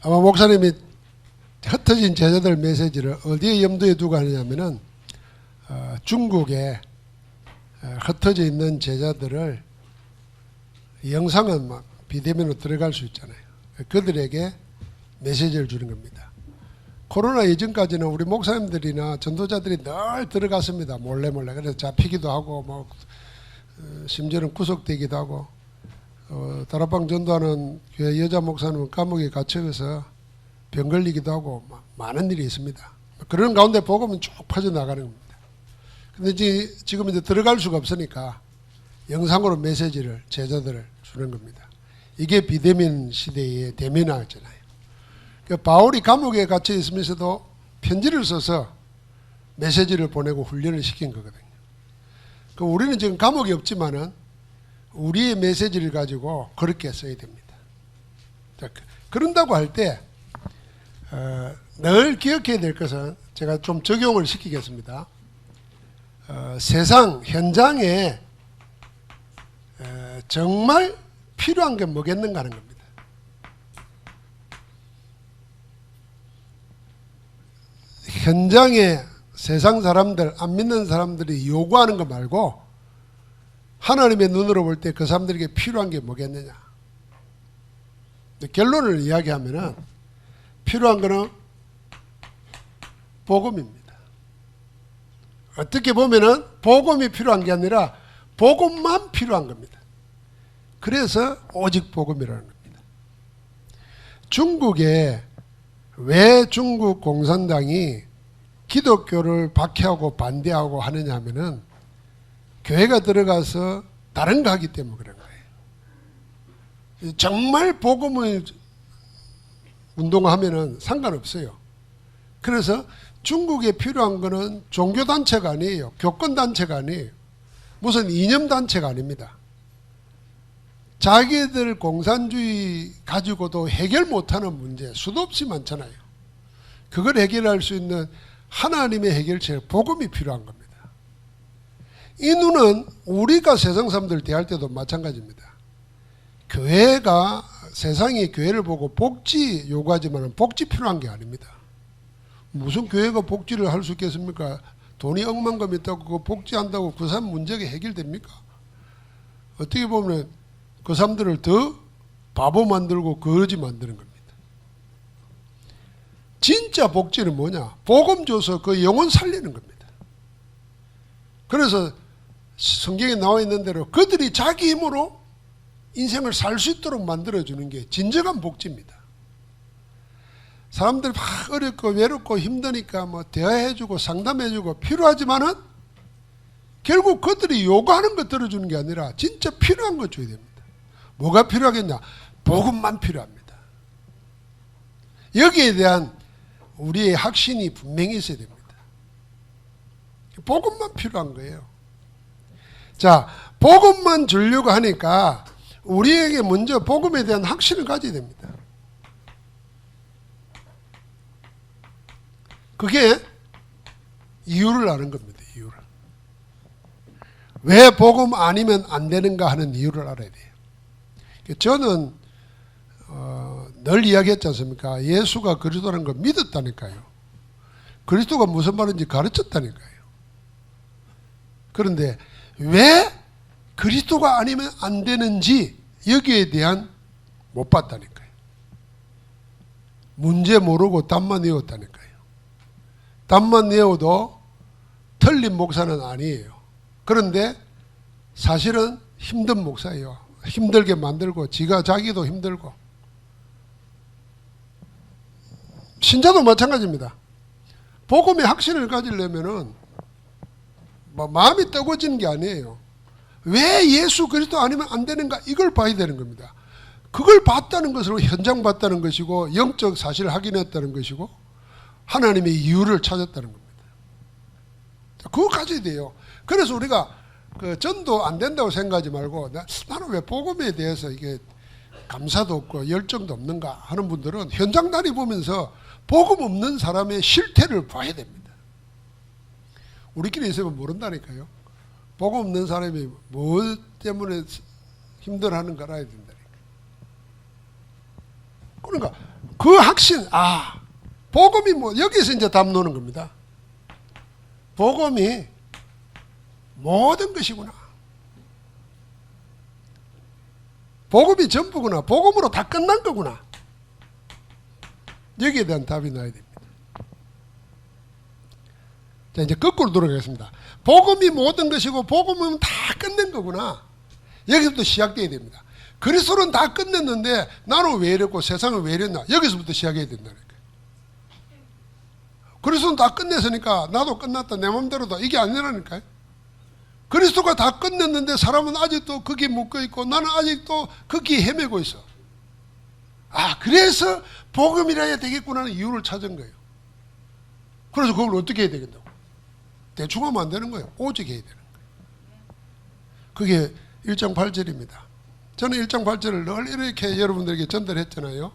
아마 목사님이 흩어진 제자들 메시지를 어디에 염두에 두고 하느냐면은 중국에 흩어져 있는 제자들을 영상은 막 비대면으로 들어갈 수 있잖아요. 그들에게 메시지를 주는 겁니다. 코로나 이전까지는 우리 목사님들이나 전도자들이 늘 들어갔습니다. 몰래. 그래서 잡히기도 하고 뭐 심지어는 구속되기도 하고 다락방 전도하는 교회 여자 목사님은 감옥에 갇혀서 병 걸리기도 하고 많은 일이 있습니다. 그런 가운데 복음은 쭉 퍼져나가는 겁니다. 근데 지금 이제 들어갈 수가 없으니까 영상으로 메시지를 제자들을 주는 겁니다. 이게 비대면 시대의 대면화잖아요. 그러니까 바울이 감옥에 갇혀 있으면서도 편지를 써서 메시지를 보내고 훈련을 시킨 거거든요. 그럼 우리는 지금 감옥이 없지만은 우리의 메시지를 가지고 그렇게 써야 됩니다. 자, 그런다고 할 때 늘 기억해야 될 것은 제가 좀 적용을 시키겠습니다. 세상 현장에 정말 필요한 게 뭐겠는가 하는 겁니다. 현장에 세상 사람들, 안 믿는 사람들이 요구하는 거 말고 하나님의 눈으로 볼 때 그 사람들에게 필요한 게 뭐겠느냐. 결론을 이야기하면은 필요한 거는 복음입니다. 어떻게 보면은 복음이 필요한 게 아니라 복음만 필요한 겁니다. 그래서 오직 복음이라는 겁니다. 중국에 왜 중국 공산당이 기독교를 박해하고 반대하고 하느냐 하면은 교회가 들어가서 다른 거 하기 때문에 그런 거예요. 정말 복음을 운동하면은 상관없어요. 그래서 중국에 필요한 거는 종교단체가 아니에요. 교권단체가 아니에요. 무슨 이념단체가 아닙니다. 자기들 공산주의 가지고도 해결 못하는 문제 수도 없이 많잖아요. 그걸 해결할 수 있는 하나님의 해결책, 복음이 필요한 겁니다. 이 눈은 우리가 세상 사람들 대할 때도 마찬가지입니다. 교회가 세상이 교회를 보고 복지 요구하지만 복지 필요한 게 아닙니다. 무슨 교회가 복지를 할 수 있겠습니까? 돈이 억만금 있다고 그거 복지한다고 그 사람 문제가 해결됩니까? 어떻게 보면 그 사람들을 더 바보 만들고 거지 만드는 겁니다. 진짜 복지는 뭐냐? 복음 줘서 그 영혼 살리는 겁니다. 그래서 성경에 나와 있는 대로 그들이 자기 힘으로 인생을 살 수 있도록 만들어주는 게 진정한 복지입니다. 사람들 막 어렵고 외롭고 힘드니까 뭐 대화해주고 상담해주고 필요하지만은 결국 그들이 요구하는 거 들어주는 게 아니라 진짜 필요한 거 줘야 됩니다. 뭐가 필요하겠냐? 복음만 필요합니다. 여기에 대한 우리의 확신이 분명히 있어야 됩니다. 복음만 필요한 거예요. 자, 복음만 주려고 하니까 우리에게 먼저 복음에 대한 확신을 가져야 됩니다. 그게 이유를 아는 겁니다. 이유를. 왜 복음 아니면 안 되는가 하는 이유를 알아야 돼요. 저는 늘 이야기했지 않습니까? 예수가 그리스도라는 걸 믿었다니까요. 그리스도가 무슨 말인지 가르쳤다니까요. 그런데 왜 그리스도가 아니면 안 되는지 여기에 대한 못 봤다니까요. 문제 모르고 답만 외웠다니까요. 답만 외워도 틀린 목사는 아니에요. 그런데 사실은 힘든 목사예요. 힘들게 만들고 자기도 힘들고. 신자도 마찬가지입니다. 복음의 확신을 가지려면은 마음이 뜨거워지는 게 아니에요. 왜 예수 그리스도 아니면 안 되는가? 이걸 봐야 되는 겁니다. 그걸 봤다는 것으로 현장 봤다는 것이고 영적 사실을 확인했다는 것이고 하나님의 이유를 찾았다는 겁니다. 그거 가져야 돼요. 그래서 우리가 그 전도 안 된다고 생각하지 말고 나는 왜 복음에 대해서 이게 감사도 없고 열정도 없는가 하는 분들은 현장 다니보면서 복음 없는 사람의 실태를 봐야 됩니다. 우리끼리 있으면 모른다니까요. 복음 없는 사람이 뭐 때문에 힘들어하는가 알아야 된다니까. 그러니까 그 확신, 복음이 여기서 이제 답 놓는 겁니다. 복음이 모든 것이구나. 복음이 전부구나. 복음으로 다 끝난 거구나. 여기에 대한 답이 나야 됩니다. 자, 이제 거꾸로 돌아가겠습니다. 복음이 모든 것이고 복음은 다 끝낸 거구나. 여기서부터 시작돼야 됩니다. 그리스도는 다 끝냈는데 나는 왜 이랬고 세상은 왜 이랬나. 여기서부터 시작해야 된다니까. 그리스도는 다 끝냈으니까 나도 끝났다. 내 마음대로다. 이게 아니라니까요. 그리스도가 다 끝냈는데 사람은 아직도 거기에 묶여있고 나는 아직도 거기에 헤매고 있어. 그래서 복음이라 해야 되겠구나 하는 이유를 찾은 거예요. 그래서 그걸 어떻게 해야 되겠다고? 대충 하면 안 되는 거예요. 오직 해야 되는 거예요. 그게 1장 8절입니다. 저는 1장 8절을 늘 이렇게 여러분들에게 전달했잖아요.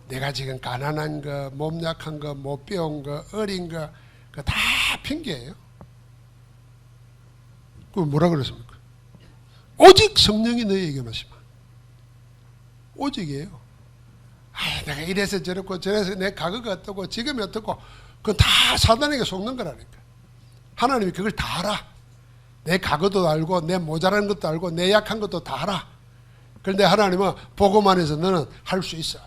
내가 지금 가난한 거, 몸 약한 거, 못 배운 거, 어린 거, 그거 다 핑계예요. 그 뭐라 그랬습니까? 오직 성령이 너희에게 마시면. 오직이에요. 내가 이래서 저렇고 저래서 내 과거가 어떻고 지금이 어떻고 그건 다 사단에게 속는 거라니까. 하나님이 그걸 다 알아. 내 과거도 알고 내 모자란 것도 알고 내 약한 것도 다 알아. 그런데 하나님은 복음 안에서 너는 할 수 있어.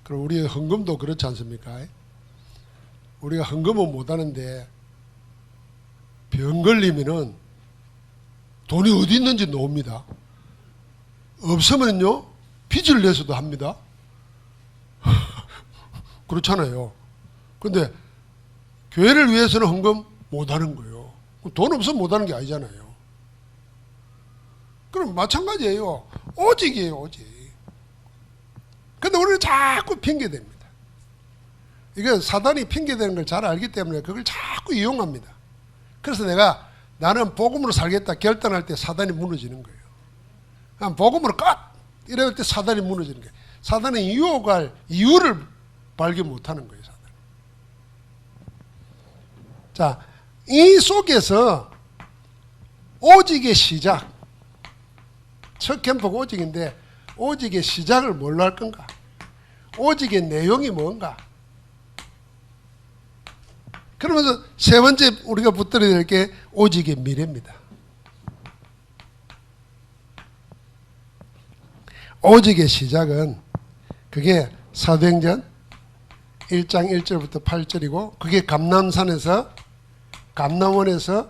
그럼 우리의 헌금도 그렇지 않습니까? 우리가 헌금은 못하는데 병 걸리면은 돈이 어디 있는지 놓습니다. 없으면요 빚을 내서도 합니다. 그렇잖아요. 근데 교회를 위해서는 헌금 못하는 거예요. 돈 없으면 못하는 게 아니잖아요. 그럼 마찬가지예요. 오직이에요. 오직. 근데 우리는 자꾸 핑계댑니다. 이게 사단이 핑계대는 걸 잘 알기 때문에 그걸 자꾸 이용합니다. 그래서 나는 복음으로 살겠다 결단할 때 사단이 무너지는 거예요. 그냥 복음으로 끝! 이럴 때 사단이 무너지는 거예요. 사단은 유혹할 이유를 발견 못하는 거예요. 사단. 자, 이 속에서 오직의 시작, 첫 캠프가 오직인데 오직의 시작을 뭘로 할 건가? 오직의 내용이 뭔가? 그러면서 세 번째 우리가 붙들어야 될 게 오직의 미래입니다. 오직의 시작은 그게 사도행전 1장 1절부터 8절이고 그게 감람산에서 감람원에서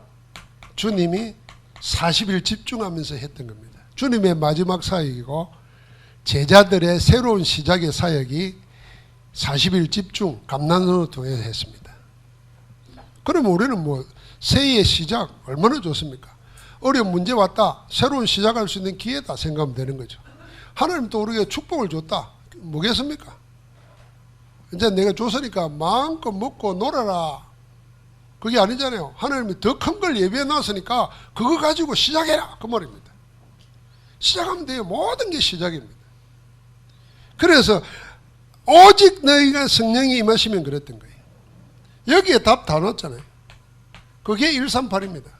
주님이 40일 집중하면서 했던 겁니다. 주님의 마지막 사역이고 제자들의 새로운 시작의 사역이 40일 집중 감람원을 통해서 했습니다. 그러면 우리는 새해의 시작 얼마나 좋습니까? 어려운 문제 왔다. 새로운 시작할 수 있는 기회다 생각하면 되는 거죠. 하나님 또 우리에게 축복을 줬다. 뭐겠습니까? 이제 내가 줬으니까 마음껏 먹고 놀아라. 그게 아니잖아요. 하나님이 더 큰 걸 예비해 놨으니까 그거 가지고 시작해라. 그 말입니다. 시작하면 돼요. 모든 게 시작입니다. 그래서 오직 너희가 성령이 임하시면 그랬던 거예요. 여기에 답 다 넣었잖아요. 그게 138입니다.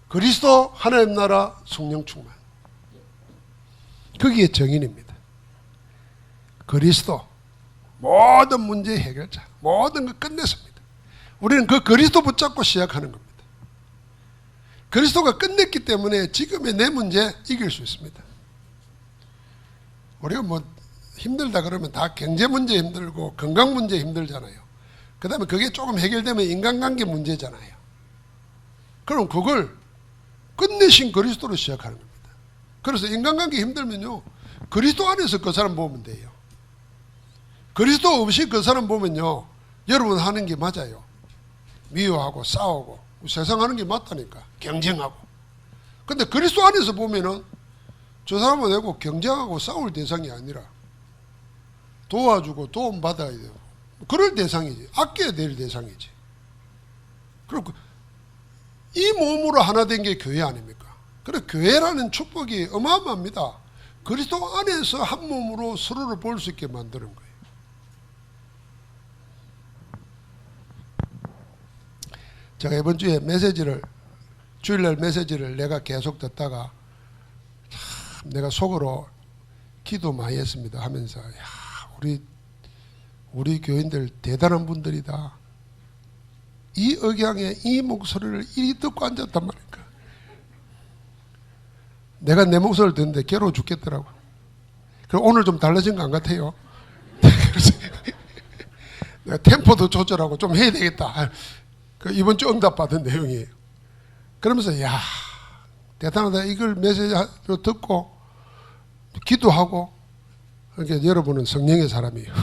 그리스도 하나님 나라 성령 충만. 거기에 정인입니다. 그리스도 모든 문제의 해결자, 모든 걸 끝냈습니다. 우리는 그 그리스도 붙잡고 시작하는 겁니다. 그리스도가 끝냈기 때문에 지금의 내 문제 이길 수 있습니다. 우리가 힘들다 그러면 다 경제 문제 힘들고 건강 문제 힘들잖아요. 그 다음에 그게 조금 해결되면 인간관계 문제잖아요. 그럼 그걸 끝내신 그리스도로 시작하는 겁니다. 그래서 인간관계 힘들면요 그리스도 안에서 그 사람 보면 돼요. 그리스도 없이 그 사람 보면요 여러분 하는 게 맞아요. 미워하고 싸우고 세상 하는 게 맞다니까. 경쟁하고. 근데 그리스도 안에서 보면은 저 사람은 내고 경쟁하고 싸울 대상이 아니라 도와주고 도움 받아야 돼요. 그럴 대상이지. 아껴야 될 대상이지. 그리고 이 몸으로 하나 된 게 교회 아닙니까? 그래 교회라는 축복이 어마어마합니다. 그리스도 안에서 한 몸으로 서로를 볼 수 있게 만드는 거예요. 제가 이번 주에 주일날 메시지를 내가 계속 듣다가 내가 속으로 기도 많이 했습니다 하면서 우리 교인들 대단한 분들이다. 이 억양에 이 목소리를 이리 듣고 앉았단 말입니까? 내가 내 목소리를 듣는데 괴로워 죽겠더라고. 그럼 오늘 좀 달라진 거 안 같아요? 내가 템포도 조절하고 좀 해야 되겠다. 그 이번 주 응답받은 내용이에요. 그러면서 대단하다. 이걸 메시지로 듣고 기도하고, 그러니까 여러분은 성령의 사람이에요.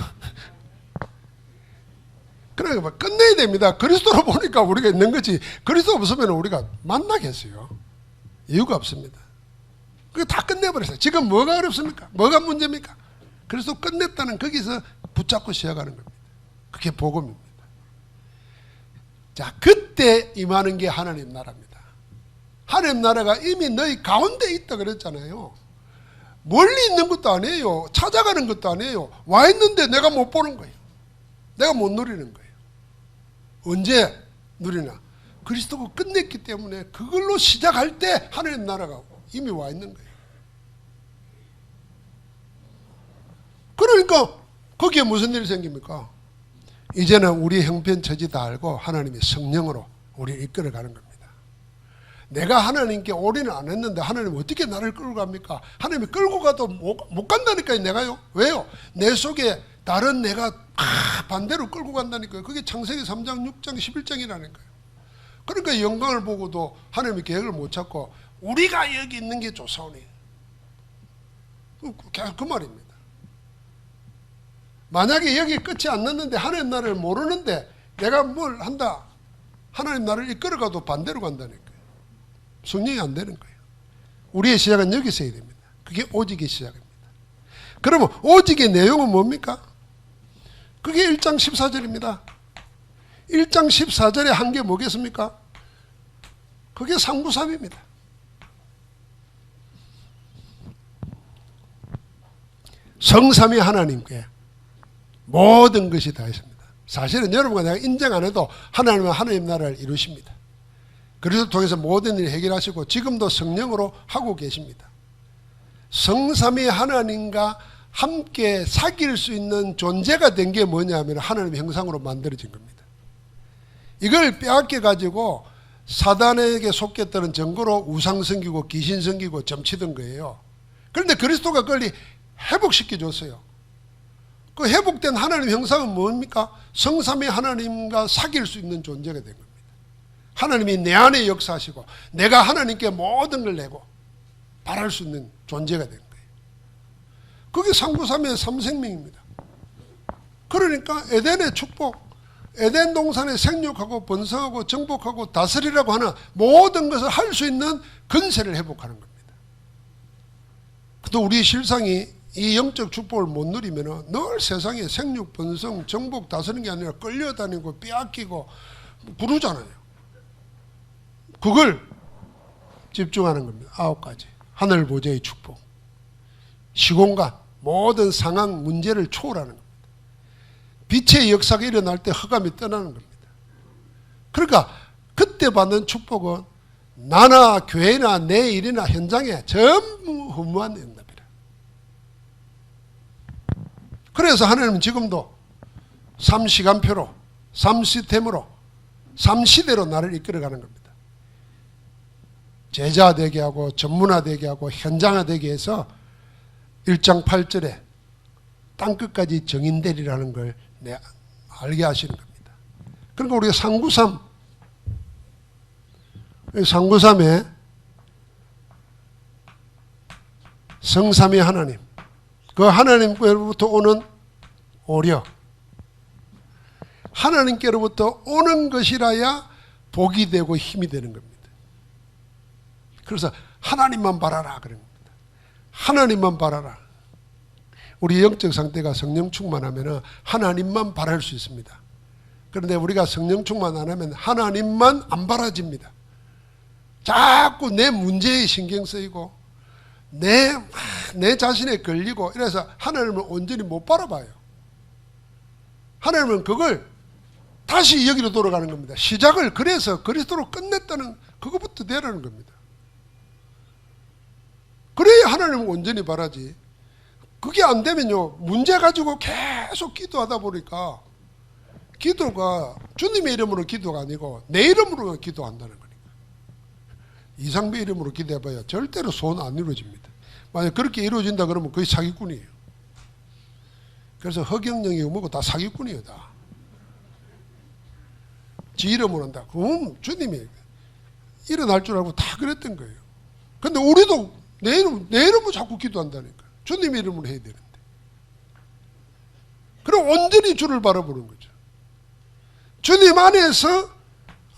그러니까 끝내야 됩니다. 그리스도로 보니까 우리가 있는 거지, 그리스도 없으면 우리가 만나겠어요? 이유가 없습니다. 그거 다 끝내버렸어요. 지금 뭐가 어렵습니까? 뭐가 문제입니까? 그래서 끝냈다는 거기서 붙잡고 시작하는 겁니다. 그게 복음입니다. 자, 그때 임하는 게 하나님 나라입니다. 하나님 나라가 이미 너희 가운데 있다 그랬잖아요. 멀리 있는 것도 아니에요. 찾아가는 것도 아니에요. 와 있는데 내가 못 보는 거예요. 내가 못 누리는 거예요. 언제 누리나? 그리스도가 끝냈기 때문에 그걸로 시작할 때 하나님 나라가 이미 와 있는 거예요. 그러니까 거기에 무슨 일이 생깁니까? 이제는 우리 형편처지 다 알고 하나님이 성령으로 우리를 이끌어가는 겁니다. 내가 하나님께 올인을 안 했는데 하나님 어떻게 나를 끌고 갑니까? 하나님이 끌고 가도 못 간다니까요. 내가요. 왜요? 내 속에 다른 내가 반대로 끌고 간다니까요. 그게 창세기 3장 6장 11장이라니까요. 그러니까 영광을 보고도 하나님이 계획을 못 찾고 우리가 여기 있는 게 좋사오니, 그 말입니다. 만약에 여기 끝이 안 났는데 하나님 나라를 모르는데 내가 뭘 한다, 하나님 나라를 이끌어가도 반대로 간다니까요. 성령이 안 되는 거예요. 우리의 시작은 여기서 해야 됩니다. 그게 오직의 시작입니다. 그러면 오직의 내용은 뭡니까? 그게 1장 14절입니다. 1장 14절에 한 게 뭐겠습니까? 그게 상부삼입니다. 성삼위 하나님께 모든 것이 다 있습니다. 사실은 여러분과 내가 인정 안 해도 하나님은 하나님 나라를 이루십니다. 그리스도 통해서 모든 일을 해결하시고 지금도 성령으로 하고 계십니다. 성삼위 하나님과 함께 사귈 수 있는 존재가 된 게 뭐냐면 하나님의 형상으로 만들어진 겁니다. 이걸 빼앗겨 가지고 사단에게 속겠다는 증거로 우상 섬기고 귀신 섬기고 점치던 거예요. 그런데 그리스도가 그걸 회복시켜 줬어요. 그 회복된 하나님 형상은 뭡니까? 성삼위 하나님과 사귈 수 있는 존재가 된 겁니다. 하나님이 내 안에 역사하시고 내가 하나님께 모든 걸 내고 바랄 수 있는 존재가 된 거예요. 그게 상부삼위의 삼생명입니다. 그러니까 에덴의 축복, 에덴 동산에 생육하고 번성하고 정복하고 다스리라고 하는 모든 것을 할 수 있는 근세를 회복하는 겁니다. 또 우리 실상이 이 영적 축복을 못 누리면 늘 세상에 생육, 번성, 정복, 다스리는 게 아니라 끌려다니고 빼앗기고 부르잖아요. 그걸 집중하는 겁니다. 9가지. 하늘 보좌의 축복, 시공간, 모든 상황, 문제를 초월하는 겁니다. 빛의 역사가 일어날 때 흑암이 떠나는 겁니다. 그러니까 그때 받는 축복은 나나 교회나 내 일이나 현장에 전부 허무한 응답이라. 그래서 하나님은 지금도 삶시간표로, 삶시스템으로, 삶시대로 나를 이끌어가는 겁니다. 제자되게 하고 전문화되게 하고 현장화되게 해서 1장 8절에 땅끝까지 정인되리라는 걸 알게 하시는 겁니다. 그러니까 우리가 상구삼에 성삼위 하나님, 그 하나님께로부터 오는 오려, 하나님께로부터 오는 것이라야 복이 되고 힘이 되는 겁니다. 그래서 하나님만 바라라 그런 겁니다. 하나님만 바라라. 우리 영적 상태가 성령 충만하면 하나님만 바랄 수 있습니다. 그런데 우리가 성령 충만 안 하면 하나님만 안 바라집니다. 자꾸 내 문제에 신경 쓰이고 내 자신에 걸리고 이래서 하나님을 온전히 못 바라봐요. 하나님은 그걸 다시 여기로 돌아가는 겁니다. 시작을 그래서 그리스도로 끝냈다는 그것부터 되라는 겁니다. 그래야 하나님은 온전히 바라지. 그게 안 되면요, 문제 가지고 계속 기도하다 보니까 기도가 주님의 이름으로 기도가 아니고 내 이름으로 기도한다는 거니까. 이상배 이름으로 기도해봐야 절대로 소원 안 이루어집니다. 만약 그렇게 이루어진다 그러면 거의 사기꾼이에요. 그래서 허경영이고 뭐고 다 사기꾼이에요, 다. 지 이름으로 한다. 그럼 주님이 일어날 줄 알고 다 그랬던 거예요. 근데 우리도 내 이름으로 자꾸 기도한다니까. 주님 이름으로 해야 되는데. 그럼 온전히 주를 바라보는 거죠. 주님 안에서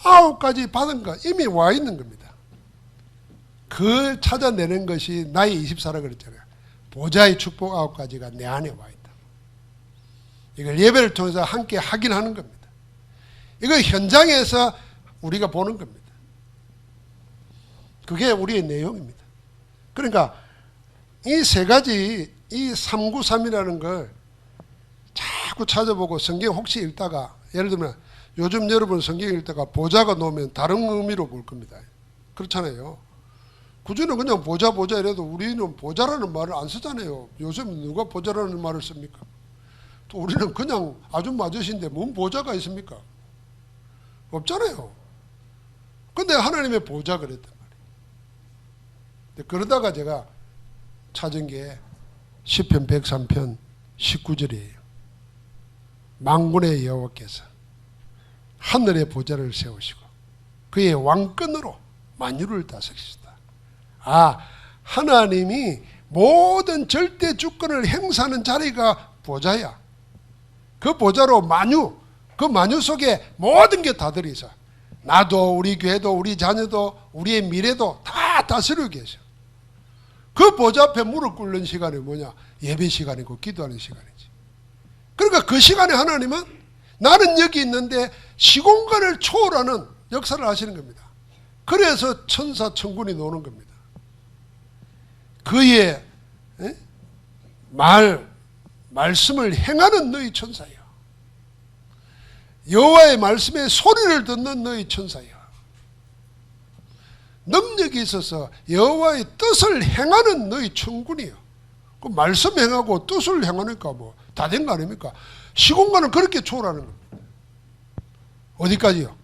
9가지 받은 거 이미 와 있는 겁니다. 그걸 찾아내는 것이 나의 24라 그랬잖아요. 보좌의 축복 9가지가 내 안에 와 있다. 이걸 예배를 통해서 함께 확인하는 겁니다. 이거 현장에서 우리가 보는 겁니다. 그게 우리의 내용입니다. 그러니까 이 세 가지, 이 393이라는 걸 자꾸 찾아보고 성경 혹시 읽다가, 예를 들면 요즘 여러분 성경 읽다가 보좌가 놓으면 다른 의미로 볼 겁니다. 그렇잖아요. 그전에 그냥 보좌 이래도 우리는 보좌라는 말을 안 쓰잖아요. 요즘 누가 보좌라는 말을 씁니까? 또 우리는 그냥 아줌마저씨인데 뭔 보좌가 있습니까? 없잖아요. 근데 하나님의 보좌 그랬단 말이에요. 그러다가 제가 찾은 게 시편 103편 19절이에요. 만군의 여호와께서 하늘의 보좌를 세우시고 그의 왕권으로 만유를 다스리시다. 아, 하나님이 모든 절대 주권을 행사하는 자리가 보좌야. 그 보좌로 만유, 그 만유 속에 모든 게 다 들어있어. 나도, 우리 교회도, 우리 자녀도, 우리의 미래도 다 다스리고 계셔. 그 보좌 앞에 무릎 꿇는 시간이 뭐냐? 예배 시간이고 기도하는 시간이지. 그러니까 그 시간에 하나님은 나는 여기 있는데 시공간을 초월하는 역사를 하시는 겁니다. 그래서 천사 천군이 노는 겁니다. 그의 말씀을 행하는 너희 천사여. 여호와의 말씀에 소리를 듣는 너희 천사여. 능력이 있어서 여호와의 뜻을 행하는 너희 천군이요. 그 말씀 행하고 뜻을 행하니까 뭐 다 된 거 아닙니까? 시공간을 그렇게 초월하는 겁니다. 어디까지요?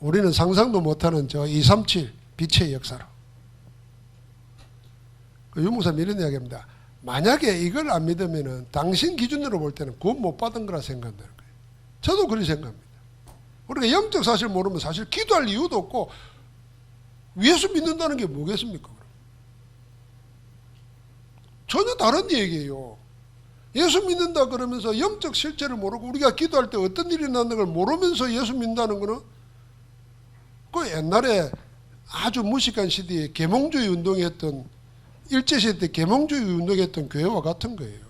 우리는 상상도 못하는 저 237 빛의 역사로. 유목사님 이런 이야기입니다. 만약에 이걸 안 믿으면은 당신 기준으로 볼 때는 구원 못 받은 거라 생각한다는 거예요. 저도 그렇게 생각합니다. 우리가 영적 사실 모르면 사실 기도할 이유도 없고 예수 믿는다는 게 뭐겠습니까? 전혀 다른 얘기예요. 예수 믿는다 그러면서 영적 실체를 모르고 우리가 기도할 때 어떤 일이 일어나는 걸 모르면서 예수 믿는다는 거는 그 옛날에 아주 무식한 시대에 계몽주의 운동했던 일제시대 때 계몽주의 운동했던 교회와 같은 거예요.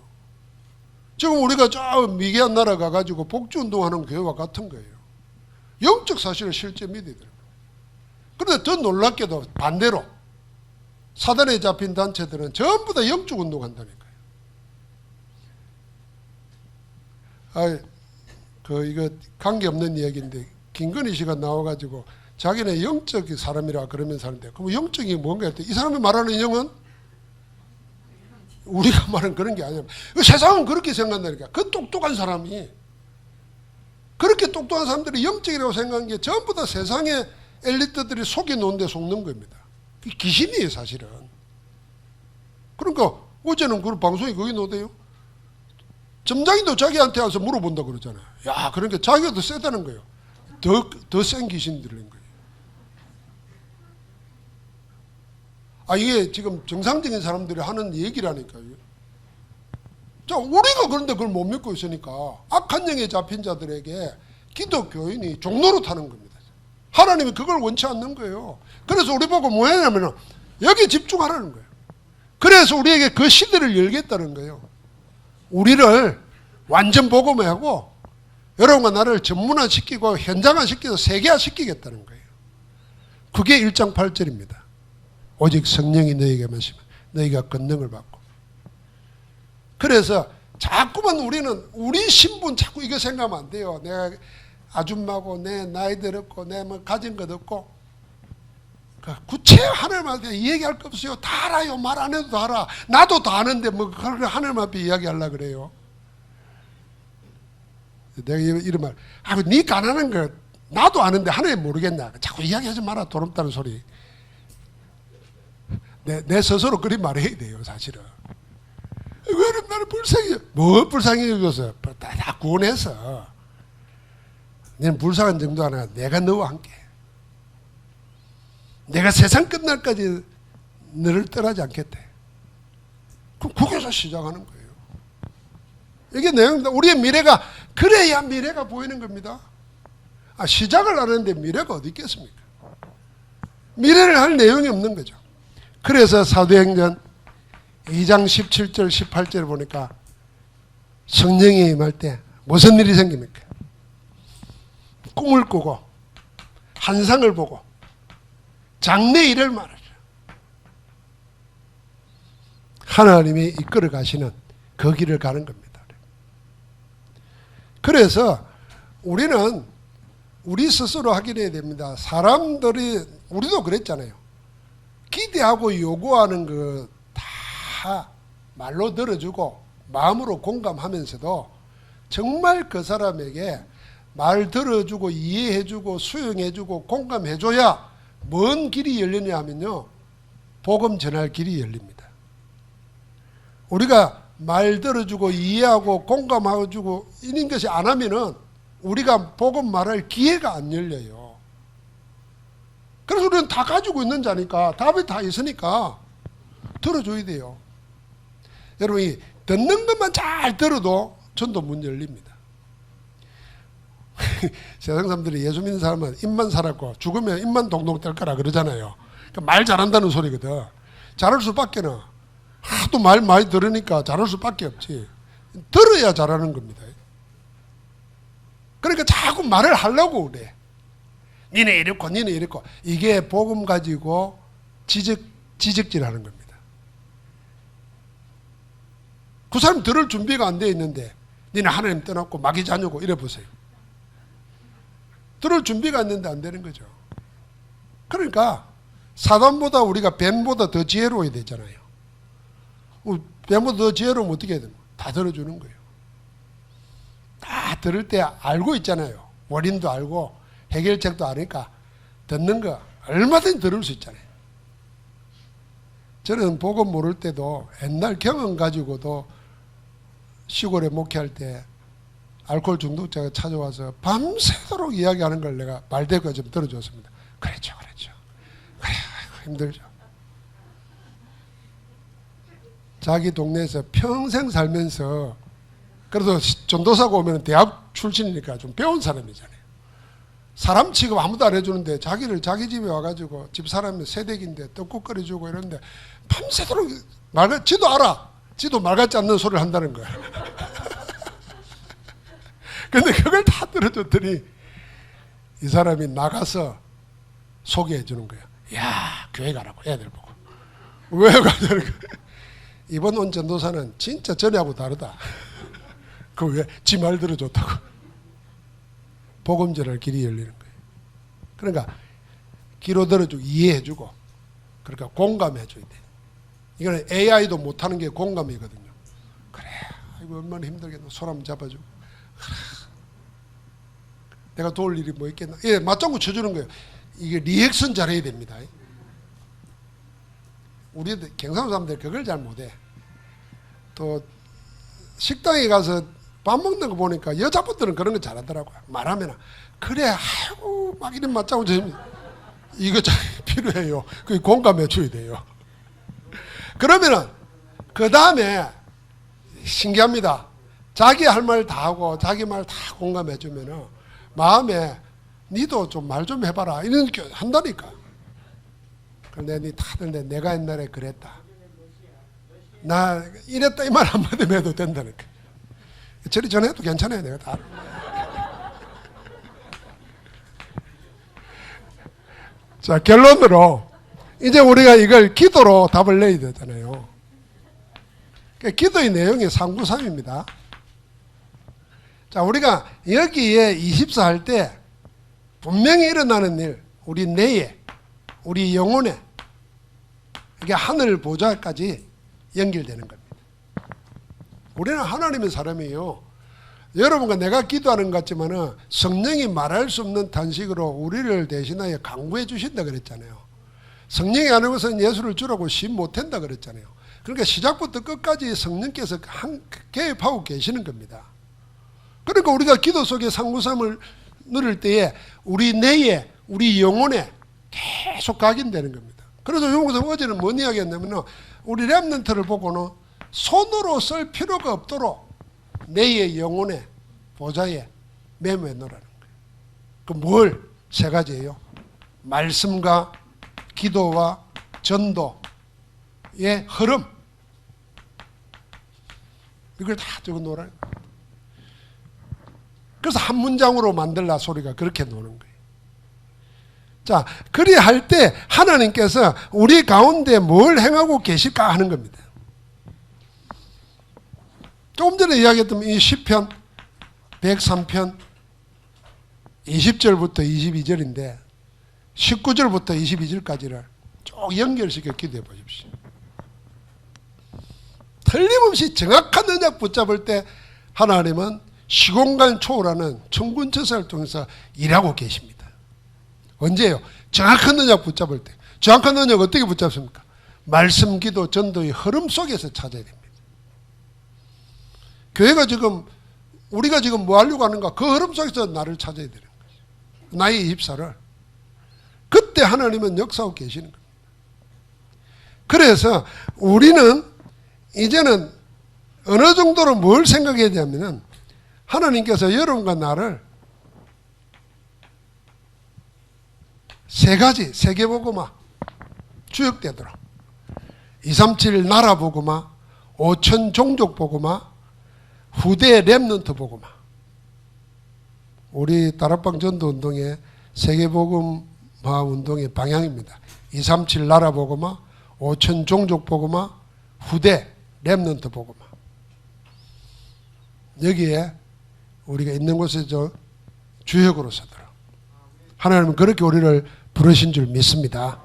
지금 우리가 저 미개한 나라 가가지고 복지운동하는 교회와 같은 거예요. 영적 사실을 실제 믿어야 돼요. 그런데 더 놀랍게도 반대로 사단에 잡힌 단체들은 전부 다 영적 운동한다니까요. 이거 관계없는 이야기인데 김건희 씨가 나와가지고 자기는 영적 사람이라 그러면서 하는데 그럼 영적이 뭔가 할 때 이 사람이 말하는 영은 우리가 말하는 그런 게 아니야. 세상은 그렇게 생각한다니까. 그 똑똑한 사람이 그렇게 똑똑한 사람들이 영적이라고 생각하는 게 전부 다 세상의 엘리트들이 속여놓은 데 속는 겁니다. 귀신이에요 사실은. 그러니까 어제는 그 방송이 거기 놓대요. 점장이도 자기한테 와서 물어본다 그러잖아요. 야, 그러니까 자기가 더 세다는 거예요. 더 센 귀신들인 거예요. 이게 지금 정상적인 사람들이 하는 얘기라니까요. 자, 우리가 그런데 그걸 못 믿고 있으니까 악한 영에 잡힌 자들에게 기독교인이 종로로 타는 겁니다. 하나님이 그걸 원치 않는 거예요. 그래서 우리 보고 뭐 하냐면 여기 집중하라는 거예요. 그래서 우리에게 그 시대를 열겠다는 거예요. 우리를 완전 복음화하고 여러분과 나를 전문화시키고 현장화시켜서 세계화시키겠다는 거예요. 그게 1장 8절입니다. 오직 성령이 너희에게 마시면 너희가 권능을 받고. 그래서 자꾸만 우리는 우리 신분 자꾸 이거 생각하면 안 돼요. 내가 아줌마고 내 나이 들었고 내 뭐 가진 것 없고 구체 하나님한테 이야기할 거 없어요. 다 알아요. 말 안 해도 다 알아. 나도 다 아는데 뭐 그걸 하나님 앞에 이야기하려고 그래요. 내가 이런 말, 니가 안 하는 거 나도 아는데 하나님 모르겠냐. 자꾸 이야기하지 마라. 도름다는 소리. 내 스스로 그리 말해야 돼요. 사실은. 왜 나를 불쌍히, 뭐 불쌍히 여겨서 다 구원해서. 너는 불쌍한 정도 하나 내가 너와 함께. 내가 세상 끝날까지 너를 떠나지 않겠대. 그럼 거기서 시작하는 거예요. 이게 내용입니다. 우리의 미래가 그래야 미래가 보이는 겁니다. 시작을 안 하는데 미래가 어디 있겠습니까? 미래를 할 내용이 없는 거죠. 그래서 사도행전 2장 17절 18절을 보니까 성령이 임할 때 무슨 일이 생깁니까? 꿈을 꾸고 환상을 보고 장래 일을 말하죠. 하나님이 이끌어 가시는 그 길을 가는 겁니다. 그래서 우리는 우리 스스로 확인해야 됩니다. 사람들이, 우리도 그랬잖아요. 기대하고 요구하는 거 다 말로 들어주고 마음으로 공감하면서도 정말 그 사람에게 말 들어주고 이해해주고 수용해주고 공감해줘야 뭔 길이 열리냐 하면요, 복음 전할 길이 열립니다. 우리가 말 들어주고 이해하고 공감해주고 이런 것이 안 하면은 우리가 복음 말할 기회가 안 열려요. 그래서 우리는 다 가지고 있는 자니까, 답이 다 있으니까 들어줘야 돼요. 여러분이 듣는 것만 잘 들어도 전도 문 열립니다. 세상 사람들이 예수 믿는 사람은 입만 살았고 죽으면 입만 동동 뗄 거라 그러잖아요. 그러니까 말 잘한다는 소리거든. 잘할 수밖에는, 하도 말 많이 들으니까 잘할 수밖에 없지. 들어야 잘하는 겁니다. 그러니까 자꾸 말을 하려고 그래. 니네 이렇고 니네 이렇고. 이게 복음 가지고 지적질하는 겁니다. 그 사람 들을 준비가 안 돼 있는데 니네 하나님 떠났고 마귀 자녀고 이래 보세요. 들을 준비가 있는데 안 되는 거죠. 그러니까 사단보다 우리가 뱀보다 더 지혜로워야 되잖아요. 뱀보다 더 지혜로우면 어떻게 해야 됩니까? 다 들어주는 거예요. 다 들을 때 알고 있잖아요. 원인도 알고 해결책도 아니까 듣는 거 얼마든지 들을 수 있잖아요. 저는 복음 모를 때도 옛날 경험 가지고도 시골에 목회할 때 알코올 중독자가 찾아와서 밤새도록 이야기하는 걸 내가 말대꾸 좀 들어줬습니다. 그랬죠. 그래, 힘들죠. 자기 동네에서 평생 살면서, 그래도 전도사가 오면 대학 출신이니까 좀 배운 사람이잖아요. 사람 취급 아무도 안 해주는데 자기를 자기 집에 와가지고 집사람이 새댁인데 떡국 끓여주고 이러는데 밤새도록 지도 알아. 지도 말 같지 않는 소리를 한다는 거야. 근데 그걸 다 들어줬더니 이 사람이 나가서 소개해 주는 거야. 야, 교회 가라고 애들 보고. 왜 가자는 거야? 이번 온 전도사는 진짜 전에하고 다르다. 그 왜? 지 말 들어줬다고. 복음 전할 길이 열리는 거예요. 그러니까 귀로 들어주고 이해해주고, 그러니까 공감해줘야 돼. 이거는 AI도 못하는 게 공감이거든요. 그래, 이거 얼마나 힘들겠나. 손 한번 잡아주고. 그래. 내가 도울 일이 뭐 있겠나. 예, 맞장구 쳐주는 거예요. 이게 리액션 잘해야 됩니다. 우리 경상도 사람들 그걸 잘 못해. 또 식당에 가서 밥 먹는 거 보니까 여자분들은 그런 거 잘하더라고요. 말하면 그래, 아이고 막 이런 맞장구 쳐주면 이거 잘 필요해요. 그 공감해 줘야 돼요. 그러면은 그 다음에 신기합니다. 자기 할 말 다 하고 자기 말 다 공감해 주면은 마음에 니도 좀 말 좀 해봐라 이런 게 한다니까. 그런데 니 다들 내가 옛날에 그랬다. 나 이랬다 이 말 한마디 해도 된다니까. 저리 전해도 괜찮아요. 내가 다. 자, 결론으로 이제 우리가 이걸 기도로 답을 내야 되잖아요. 그러니까 기도의 내용이 393입니다. 자, 우리가 여기에 24 할 때 분명히 일어나는 일, 우리 내에 우리 영혼에 이게 하늘 보좌까지 연결되는 겁니다. 우리는 하나님의 사람이에요. 여러분과 내가 기도하는 것 같지만은 성령이 말할 수 없는 탄식으로 우리를 대신하여 강구해 주신다 그랬잖아요. 성령이 하는 것은 예수를 주라고 시 못한다 그랬잖아요. 그러니까 시작부터 끝까지 성령께서 개입하고 계시는 겁니다. 그러니까 우리가 기도 속에 상구삼을 누릴 때에 우리 뇌에, 우리 영혼에 계속 각인되는 겁니다. 그래서 용서 어제는 뭔 이야기 했냐면 우리 렘넌트를 보고는 손으로 쓸 필요가 없도록 뇌의 영혼에 보좌에 메모해 놓으라는 거예요. 그 뭘? 세 가지예요. 말씀과 기도와 전도의 흐름. 이걸 다 적어 놓으라는 거예요. 그래서 한 문장으로 만들라 소리가 그렇게 노는 거예요. 자, 그리할 때 하나님께서 우리 가운데 뭘 행하고 계실까 하는 겁니다. 조금 전에 이야기했던 이 시편 103편 20절부터 22절인데 19절부터 22절까지를 쭉 연결시켜 기도해 보십시오. 틀림없이 정확한 언약 붙잡을 때 하나님은 시공간 초월하는 천군천사를 통해서 일하고 계십니다. 언제요? 정확한 언약 붙잡을 때. 정확한 언약 어떻게 붙잡습니까? 말씀, 기도, 전도의 흐름 속에서 찾아야 됩니다. 교회가 지금 우리가 지금 뭐 하려고 하는가? 그 흐름 속에서 나를 찾아야 되는 거죠. 나의 24를. 그때 하나님은 역사하고 계시는 겁니다. 그래서 우리는 이제는 어느 정도로 뭘 생각해야 되냐면 하나님께서 여러분과 나를 세 가지 세계복음화 주역되도록 237 나라복음화 5천 종족복음화 후대 렘넌트 복음화 우리 다락방 전도운동의 세계복음화 운동의 방향입니다. 237 나라복음화 5천 종족복음화 후대 렘넌트 복음화 여기에 우리가 있는 곳에서 주역으로 서도록 하나님은 그렇게 우리를 부르신 줄 믿습니다.